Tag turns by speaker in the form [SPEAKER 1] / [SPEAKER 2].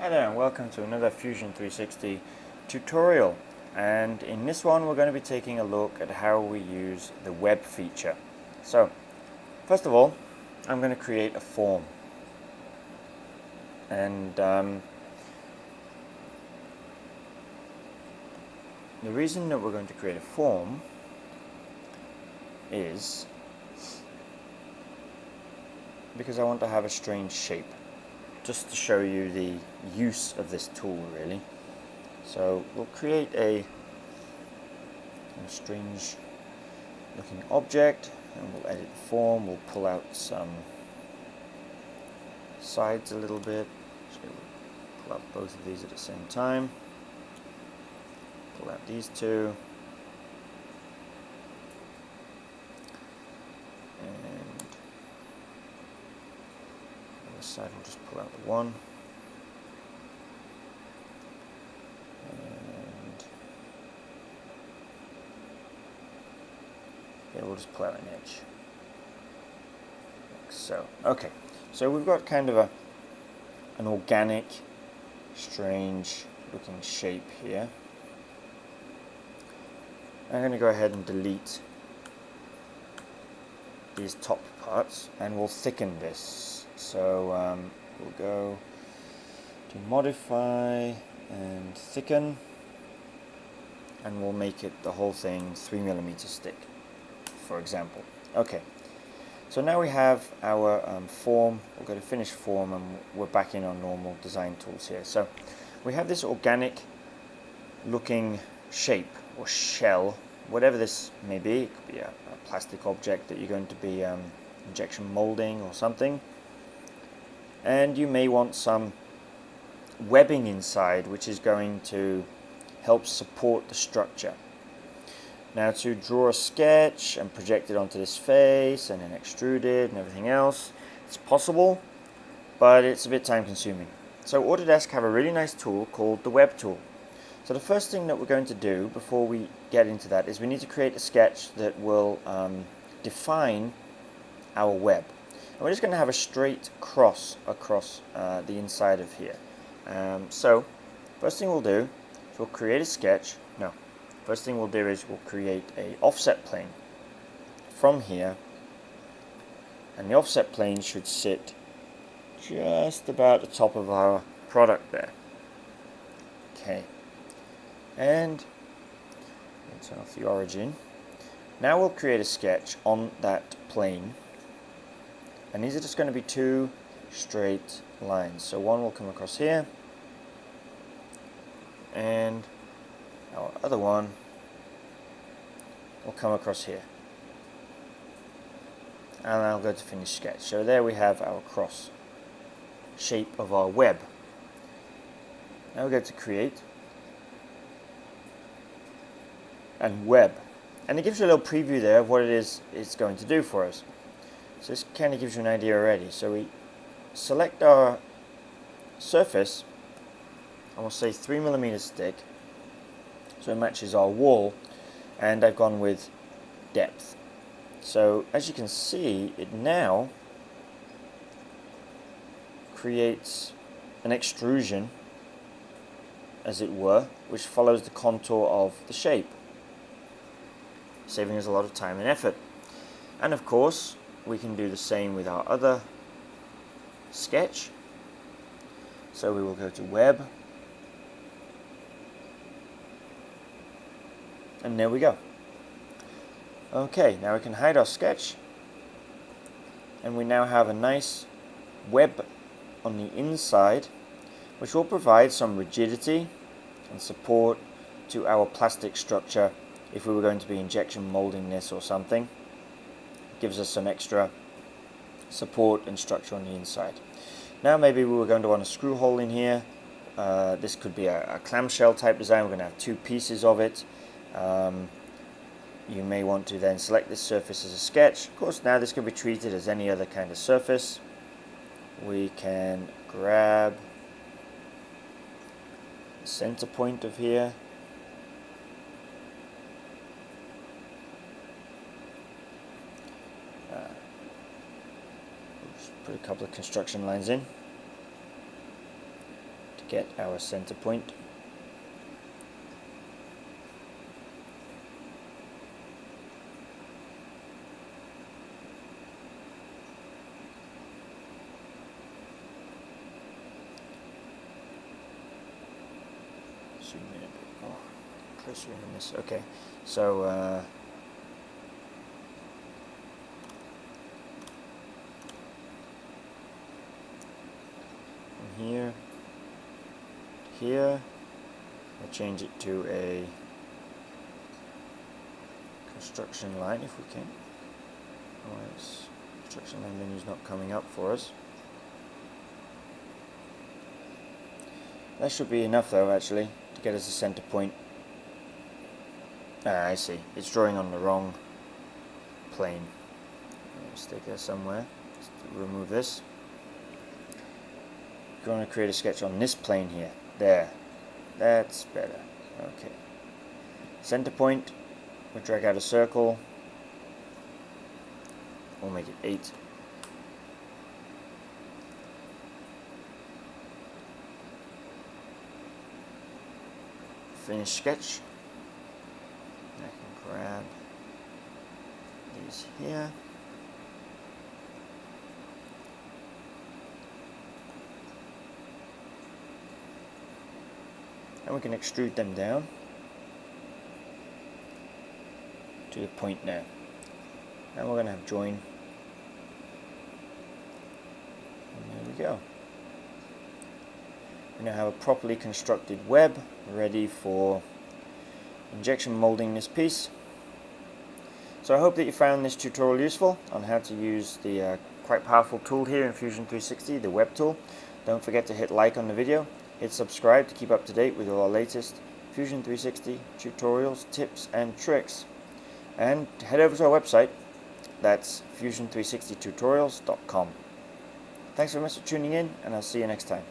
[SPEAKER 1] Hi there and welcome to another Fusion 360 tutorial, and in this one we're going to be taking a look at how we use the web feature. So first of all, I'm going to create a form, and the reason that we're going to create a form is because I want to have a strange shape, just to show you the use of this tool really. So we'll create a strange looking object and we'll edit the form. We'll pull out some sides a little bit. So we'll pull out both of these at the same time. Pull out these two. And on this side we'll just pull out the one. Yeah, we'll just pull out an edge, like so. Okay, so we've got kind of an organic, strange looking shape here. I'm going to go ahead and delete these top parts and we'll thicken this. So we'll go to modify and thicken, and we'll make it the whole thing 3mm thick, for example. Okay, so now we have our form. We'll go to finish form and we're back in our normal design tools here. So we have this organic looking shape or shell, whatever this may be. It could be a plastic object that you're going to be injection molding or something, and you may want some webbing inside which is going to help support the structure. Now, to draw a sketch and project it onto this face and then extrude it and everything else, it's possible, but it's a bit time consuming. So Autodesk have a really nice tool called the web tool. So the first thing that we're going to do before we get into that is we need to create a sketch that will define our web. And we're just going to have a straight cross across the inside of here. So first thing we'll do is we'll create a sketch. First thing we'll do is we'll create a offset plane from here, and the offset plane should sit just about the top of our product there. Okay, and we'll turn off the origin. Now we'll create a sketch on that plane, and these are just going to be two straight lines. So one will come across here, and our other one will come across here, and I'll go to finish sketch. So there we have our cross shape of our web. Now we go to create and web, and it gives you a little preview there of what it is it's going to do for us. So this kind of gives you an idea already. So we select our surface and we'll say 3mm thick, so it matches our wall, and I've gone with depth. So as you can see, it now creates an extrusion, as it were, which follows the contour of the shape, saving us a lot of time and effort. And of course we can do the same with our other sketch. So we will go to web, and there we go. Okay, now we can hide our sketch, and we now have a nice web on the inside, which will provide some rigidity and support to our plastic structure if we were going to be injection molding this or something. It gives us some extra support and structure on the inside. Now maybe we were going to want a screw hole in here. This could be a clamshell type design. We're going to have two pieces of it. You may want to then select this surface as a sketch. Of course, now this can be treated as any other kind of surface. We can grab the center point of here, just put a couple of construction lines in to get our center point. Zoom in a bit more, closer in this. Okay, so from here to here, I'll change it to a construction line if we can. Otherwise, construction line menu's not coming up for us. That should be enough though, actually, to get us a center point. Ah, I see. It's drawing on the wrong plane. Stick there somewhere. Let's remove this. Going to create a sketch on this plane here. There. That's better. Okay. Center point. We'll drag out a circle. We'll make it 8. Finish sketch. I can grab these here. And we can extrude them down to the point now. And we're going to have join. And there we go. We now have a properly constructed web ready for injection molding this piece. So I hope that you found this tutorial useful on how to use the quite powerful tool here in Fusion 360, the web tool. Don't forget to hit like on the video, hit subscribe to keep up to date with all our latest Fusion 360 tutorials, tips and tricks. And head over to our website, that's fusion360tutorials.com. Thanks very much for tuning in, and I'll see you next time.